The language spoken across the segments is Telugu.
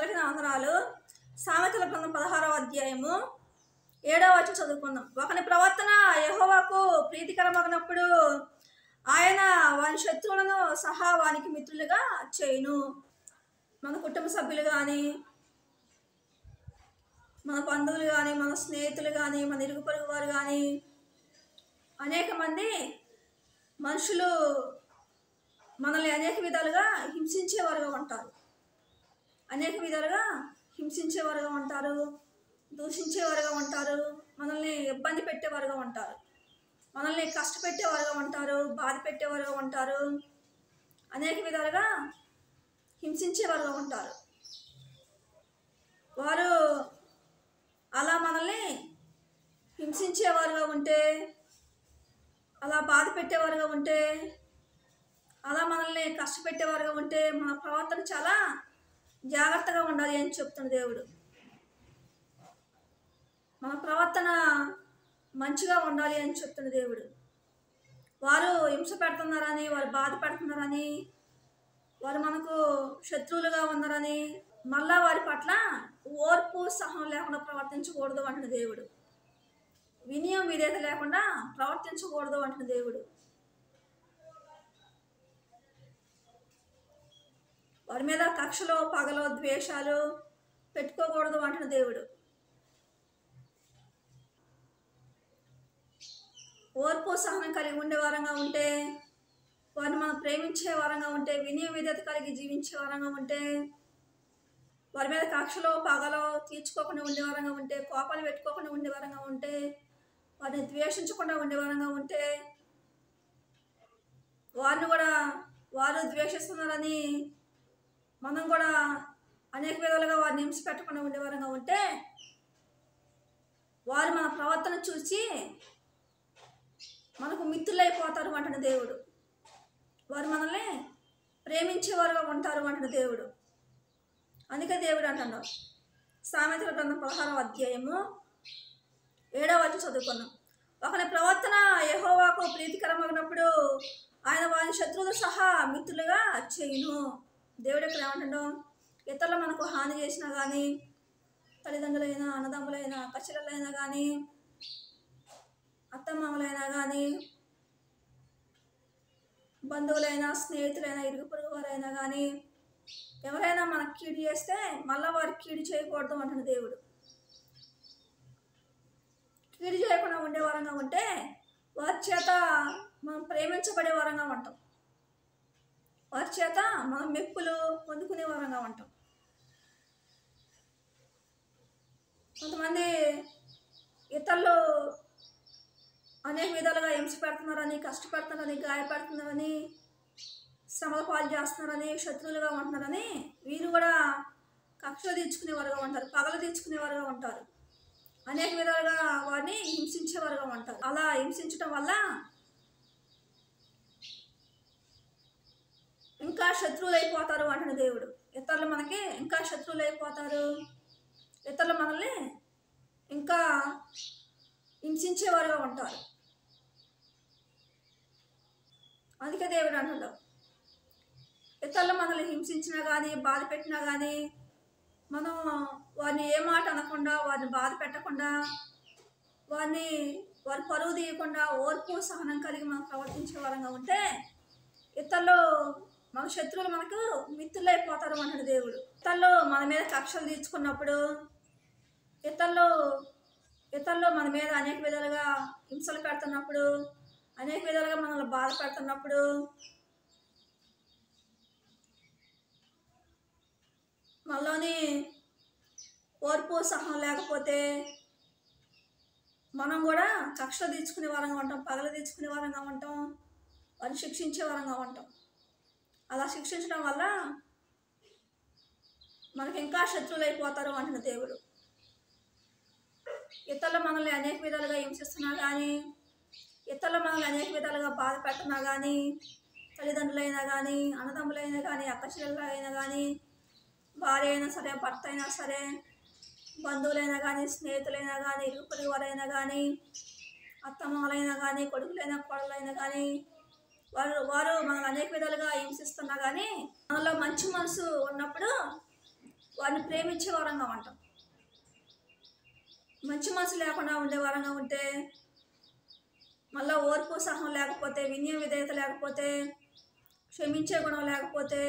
అందరికీ నా వందనాలు. సామెతల గ్రంథం 16వ అధ్యాయము 7వ వచనం చదువుకుందాం. ఒకని ప్రవర్తన యెహోవాకు ప్రీతికరమగినప్పుడు ఆయన వాని శత్రువులను సహా వానికి మిత్రులుగా చేయును. మన కుటుంబ సభ్యులు కానీ, మన బంధువులు కానీ, మన స్నేహితులు కానీ, మన ఇరుగు పొరుగు వారు కానీ, అనేక మంది మనుషులు మనల్ని అనేక విధాలుగా హింసించేవారుగా ఉంటారు. అనేక విధాలుగా హింసించేవారుగా ఉంటారు, దూషించేవారుగా ఉంటారు, మనల్ని ఇబ్బంది పెట్టేవారుగా ఉంటారు, మనల్ని కష్టపెట్టేవారుగా ఉంటారు, బాధ పెట్టేవారుగా ఉంటారు, అనేక విధాలుగా హింసించేవారుగా ఉంటారు. వారు అలా మనల్ని హింసించేవారుగా ఉంటే, అలా బాధ పెట్టేవారుగా ఉంటే, అలా మనల్ని కష్టపెట్టేవారుగా ఉంటే మన ప్రవర్తన చాలా జాగ్రత్తగా ఉండాలి అని చెప్తున్న దేవుడు. మన ప్రవర్తన మంచిగా ఉండాలి అని చెప్తున్న దేవుడు. వారు హింస పెడుతున్నారని, వారు బాధ పెడుతున్నారని, వారు మనకు శత్రువులుగా ఉన్నారని మళ్ళా వారి పట్ల ఓర్పు సహనం లేకుండా ప్రవర్తించకూడదు అంటున్న దేవుడు. వినయం విధేయత లేకుండా ప్రవర్తించకూడదు అంటున్న దేవుడు. వారి మీద కక్షలో పగలో ద్వేషాలు పెట్టుకోకూడదు అంటున్న దేవుడు. ఓర్పు సహనం కలిగి ఉండే వారంగా ఉంటే, వారిని మనం ప్రేమించే వారంగా ఉంటే, వినయ విధేయత కలిగి జీవించే వారంగా ఉంటే, వారి మీద కక్షలో పగలో తీర్చుకోకుండా ఉండే వారంగా ఉంటే, కోపాలు పెట్టుకోకుండా ఉండే వారంగా ఉంటే, వారిని ద్వేషించకుండా ఉండే వారంగా ఉంటే, వారిని కూడా వారు ద్వేషిస్తున్నారని మనం కూడా అనేక విధాలుగా వారిని హింస పెట్టకుండా ఉండేవారంగా ఉంటే, వారు మన ప్రవర్తన చూసి మనకు మిత్రులైపోతారు అంటున్న దేవుడు. వారు మనల్ని ప్రేమించేవారుగా ఉంటారు అంటున్న దేవుడు. అందుకే దేవుడు అంటున్నాడు. సామెతల గ్రంథం 16వ అధ్యాయము 7వ వచనం చదువుకున్నాం. ఒకని ప్రవర్తన యెహోవాకు ప్రీతికరమగినప్పుడు ఆయన వారి శత్రువులు సహా మిత్రులుగా చేయును. దేవుడు ఇక్కడ ఏమంటాడు? ఇతరులు మనకు హాని చేసినా కానీ, తల్లిదండ్రులైనా, అన్నదమ్ములైనా, కచ్చలైనా కానీ, అత్తమామలైనా కానీ, బంధువులైనా, స్నేహితులైనా, ఇరుగు పొరుగు వారైనా కానీ, ఎవరైనా మనకు కీడు చేస్తే మళ్ళీ వారికి కీడు చేయకూడదు అంటున్న దేవుడు. కీడు చేయకుండా ఉండే వారంగా ఉంటే వారి చేత మనం ప్రేమించబడే వారంగా ఉంటాం. వారి చేత మనం మెప్పులు పొందుకునే వారంగా ఉంటాం. కొంతమంది ఇతరులు అనేక విధాలుగా హింస పెడుతున్నారని, కష్టపెడుతున్నారని, గాయపడుతున్నారని, శ్రమల పాలు చేస్తున్నారని, శత్రువులుగా ఉంటున్నారని వీరు కూడా కక్షలు తీర్చుకునేవారుగా ఉంటారు, పగలు తీర్చుకునేవారుగా ఉంటారు, అనేక విధాలుగా వారిని హింసించేవారుగా ఉంటారు. అలా హింసించడం వల్ల ఇంకా శత్రువులు అయిపోతారు అంటున్న దేవుడు. ఇతరులు మనకి ఇంకా శత్రువులు అయిపోతారు, ఇతరులు మనల్ని ఇంకా హింసించేవారుగా ఉంటారు. అందుకే దేవుడు అంటున్నాడు, ఇతరులు మనల్ని హింసించినా కానీ, బాధ పెట్టినా కానీ మనం వారిని ఏ మాట అనకుండా, వారిని బాధ పెట్టకుండా, వారి పరువు తీయకుండా ఓర్పు సహనం కలిగి మనం ప్రవర్తించే వారంగా ఉంటే ఇతరులు మన శత్రువులు మనకు మిత్రులైపోతారు అంటాడు దేవుడు. ఇతరులు మన మీద కక్షలు తీర్చుకున్నప్పుడు, ఇతరులు మన మీద అనేక విధాలుగా హింసలు పెడుతున్నప్పుడు, అనేక విధాలుగా మనల్ని బాధ పెడుతున్నప్పుడు మనలోని ఓర్పు సహనం లేకపోతే మనం కూడా కక్షలు తీర్చుకునే వారంగా ఉంటాం, పగలు తీర్చుకునే వారంగా ఉంటాం, వారిని శిక్షించే వారంగా ఉంటాం. అలా శిక్షించడం వల్ల మనకి ఇంకా శత్రువులు అయిపోతారు అంటున్న దేవుడు. ఇతరులు మనల్ని అనేక విధాలుగా హింసిస్తున్నా కానీ, ఇతరులు మనల్ని అనేక విధాలుగా బాధ పెట్టినా కానీ, తల్లిదండ్రులైనా కానీ, అన్నదమ్ములైనా కానీ, అక్కచెల్లెళ్ళు అయినా కానీ, భార్య అయినా సరే, భర్త అయినా సరే, బంధువులైనా కానీ, స్నేహితులైనా కానీ, ఇరుగు పొరుగు వారైనా కానీ, అత్తమామలైనా కానీ, కొడుకులైనా కోడలైనా కానీ, వారు మనల్ని అనేక విధాలుగా హింసిస్తున్నా కానీ మనలో మంచి మనసు ఉన్నప్పుడు వారిని ప్రేమించే వారంగా ఉంటాం. మంచి మనసు లేకుండా ఉండే వారంగా ఉంటే, మళ్ళీ ఓర్పు సహనం లేకపోతే, వినయ విధేయత లేకపోతే, క్షమించే గుణం లేకపోతే,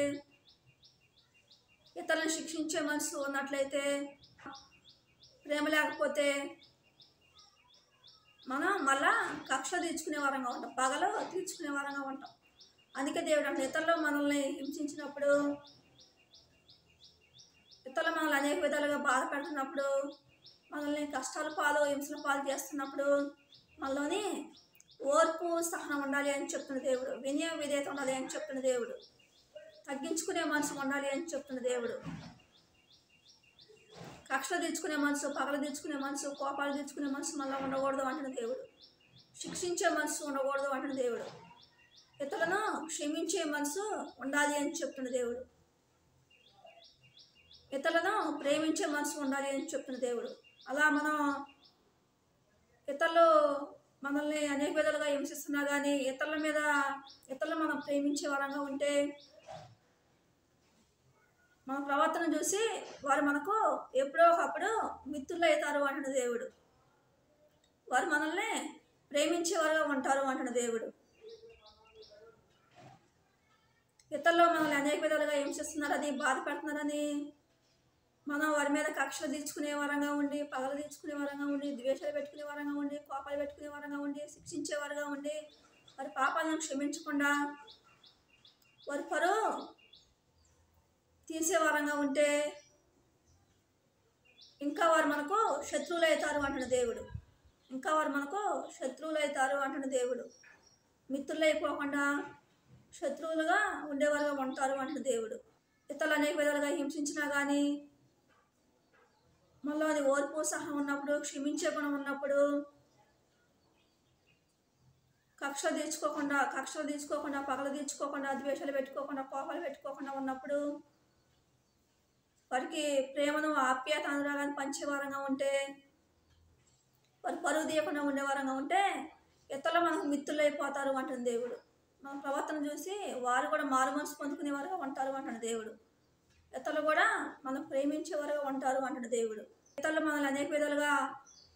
ఇతరులను శిక్షించే మనసు ఉన్నట్లయితే, ప్రేమ లేకపోతే మనం మళ్ళా కక్ష తీర్చుకునే వారంగా ఉంటాం, పగలు తీర్చుకునే వారంగా ఉంటాం. అందుకే దేవుడు అంటే ఇతరులు మనల్ని హింసించినప్పుడు, ఇతరులు మనల్ని అనేక విధాలుగా బాధ పెడుతున్నప్పుడు, మనల్ని కష్టాల పాలు హింసల పాలు చేస్తున్నప్పుడు మనలోని ఓర్పు సహనం ఉండాలి అని చెప్తున్న దేవుడు. వినయ విధేయత ఉండాలి అని చెప్తున్న దేవుడు. తగ్గించుకునే మనసు ఉండాలి అని చెప్తున్న దేవుడు. కక్షలు తీర్చుకునే మనసు, పగలు తీర్చుకునే మనసు, కోపాలు తీర్చుకునే మనసు మళ్ళీ ఉండకూడదు అంటున్న దేవుడు. శిక్షించే మనసు ఉండకూడదు అంటున్న దేవుడు. ఇతరులను క్షమించే మనసు ఉండాలి అని చెప్తున్న దేవుడు. ఇతరులను ప్రేమించే మనసు ఉండాలి అని చెప్తున్న దేవుడు. అలా మనం ఇతరులు మనల్ని అనేక విధాలుగా హింసిస్తున్నా కానీ ఇతరులు మనం ప్రేమించే వారంగా ఉంటే, మన ప్రవర్తన చూసి వారు మనకు ఎప్పుడో ఒకప్పుడు మిత్రులు అవుతారు అంటున్న దేవుడు. వారు మనల్ని ప్రేమించేవారుగా ఉంటారు అంటున్న దేవుడు. ఇతరులు మనల్ని అనేక విధాలుగా హింసిస్తున్నారని, బాధ పెడుతున్నారని మనం వారి మీద కక్షలు తీర్చుకునే వారంగా ఉండి, పగలు తీర్చుకునే వారంగా ఉండి, ద్వేషాలు పెట్టుకునే వారంగా ఉండి, కోపాలు పెట్టుకునే వారంగా ఉండి, శిక్షించేవారుగా ఉండి, వారి పాపాలను క్షమించకుండా వారి పరువు తీసేవారంగా ఉంటే ఇంకా వారు మనకు శత్రువులు అవుతారు అంటున్న దేవుడు. ఇంకా వారు మనకు శత్రువులు అవుతారు అంటున్న దేవుడు. మిత్రులు అయిపోకుండా శత్రువులుగా ఉండేవారుగా ఉంటారు అంటున్న దేవుడు. ఇతరులు అనేక విధాలుగా హింసించినా కానీ మళ్ళీ అది ఓర్పు సహనం ఉన్నప్పుడు, క్షమించే గుణం ఉన్నప్పుడు, కక్షలు తీర్చుకోకుండా, పగలు తీర్చుకోకుండా, ద్వేషాలు పెట్టుకోకుండా, కోపాలు పెట్టుకోకుండా ఉన్నప్పుడు వారికి ప్రేమను, ఆప్యాయత, అనురాగాన్ని పంచేవారంగా ఉంటే, వారి పరువు తీయకుండా ఉండేవారంగా ఉంటే ఇతరులు మనకు మిత్రులు అయిపోతారు అంటుంది దేవుడు. మన ప్రవర్తన చూసి వారు కూడా మారు మనసు పొందుకునేవారుగా ఉంటారు అంటున్న దేవుడు. ఇతరులు కూడా మనం ప్రేమించేవారుగా ఉంటారు అంటున్న దేవుడు. ఇతరులు మనల్ని అనేక విధాలుగా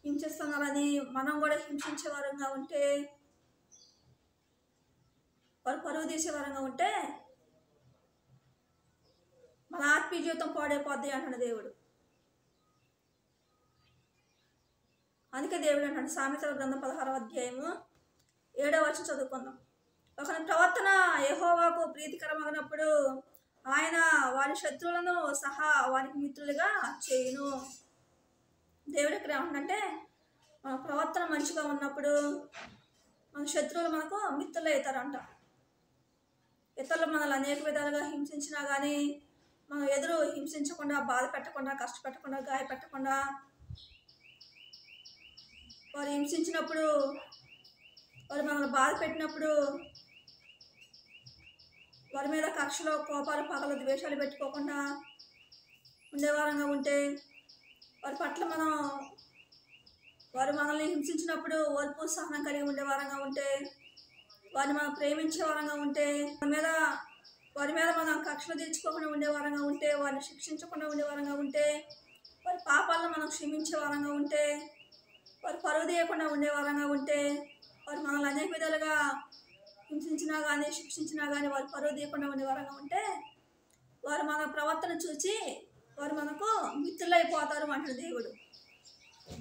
హింసిస్తున్నారని మనం కూడా హింసించేవారంగా ఉంటే, వారు పరువు తీసేవారంగా ఉంటే మన ఆత్మీయ జీవితం పాడైపోద్ది అంటున్న దేవుడు. అందుకే దేవుడు అంటాడు, సామెతల గ్రంథం 16వ అధ్యాయము 7వ వచనం చదువుకుందాం. ఒకరి ప్రవర్తన యెహోవాకు ప్రీతికరమగినప్పుడు ఆయన వారి శత్రువులను సహా వారికి మిత్రులుగా చేయును. దేవుడు ఇక్కడ ఏమంటే, మన ప్రవర్తన మంచిగా ఉన్నప్పుడు మన శత్రువులు మనకు మిత్రులు అవుతారంట. ఇతరులు మనల్ని అనేక విధాలుగా హింసించినా కానీ మనం ఎదురు హింసించకుండా, బాధ పెట్టకుండా, కష్టపెట్టకుండా, గాయపెట్టకుండా, వారు హింసించినప్పుడు, వారు మనల్ని బాధ పెట్టినప్పుడు వారి మీద కక్షలో, కోపాలు, పగలు, ద్వేషాలు పెట్టుకోకుండా ఉండేవారంగా ఉంటే, వారి పట్ల వారు మనల్ని హింసించినప్పుడు ఓర్పు సహనం కలిగి ఉండేవారంగా ఉంటే, వారిని మనం ప్రేమించే వారంగా ఉంటే, వారి మీద మనం కక్షలు తీర్చుకోకుండా ఉండేవారంగా ఉంటే, వారిని శిక్షించకుండా ఉండేవారంగా ఉంటే, వారి పాపాలను మనం క్షమించే వారంగా ఉంటే, వారు పరువు తీయకుండా ఉండేవారంగా ఉంటే, వారు మనల్ని అనేక విధాలుగా హింసించినా కానీ శిక్షించినా కానీ వారు పరువు తీయకుండా ఉండేవారంగా ఉంటే, వారు మన ప్రవర్తన చూసి వారు మనకు మిత్రులు అయిపోతారు అంటున్న దేవుడు.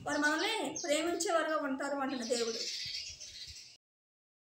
వారు మనల్ని ప్రేమించేవారుగా ఉంటారు అంటున్న దేవుడు.